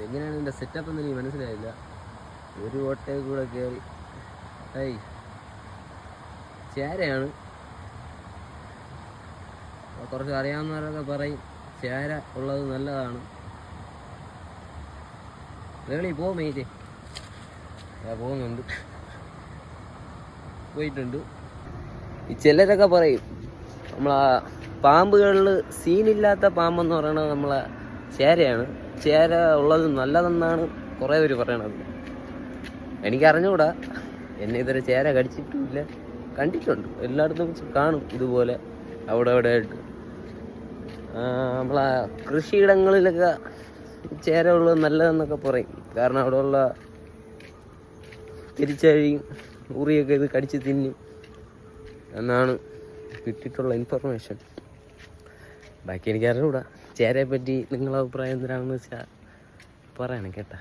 എങ്ങനെയാണ് ഇതിൻ്റെ സെറ്റപ്പ് എന്ന് എനിക്ക് മനസ്സിലായില്ല. ഒരു ഓട്ടയിൽ കൂടെ കയറി ചേരയാണ്. കുറച്ച് അറിയാവുന്നവരൊക്കെ പറയും ചേര ഉള്ളത് നല്ലതാണ്. വെളി പോ മെയിറ്റ് പോകുന്നുണ്ട്, പോയിട്ടുണ്ട്. ഈ ചിലരൊക്കെ പറയും നമ്മളാ പാമ്പുകളിൽ സീനില്ലാത്ത പാമ്പെന്ന് പറയണത് നമ്മളെ ചേരയാണ്. ചേര ഉള്ളത് നല്ലതെന്നാണ് കുറേ പേര് പറയണത്. എനിക്കറിഞ്ഞുകൂടാ, എന്നെ ഇതുവരെ ചേര കടിച്ചിട്ടുമില്ല. കണ്ടിട്ടുണ്ട്, എല്ലായിടത്തും കാണും ഇതുപോലെ അവിടെ അവിടെ ആയിട്ട്. നമ്മളെ കൃഷിയിടങ്ങളിലൊക്കെ ചേര ഉള്ളത് നല്ലതെന്നൊക്കെ പറയും. കാരണം അവിടെയുള്ള തിരിച്ചഴിയും ഉറിയൊക്കെ ഇത് കടിച്ച് തിന്നും എന്നാണ് കിട്ടിയിട്ടുള്ള ഇൻഫർമേഷൻ. ബാക്കി എനിക്കറിഞ്ഞൂടാ. ചേരയെ പറ്റി നിങ്ങളുടെ അഭിപ്രായം എന്തിനാണെന്ന് വെച്ചാൽ പറയണം കേട്ടാ.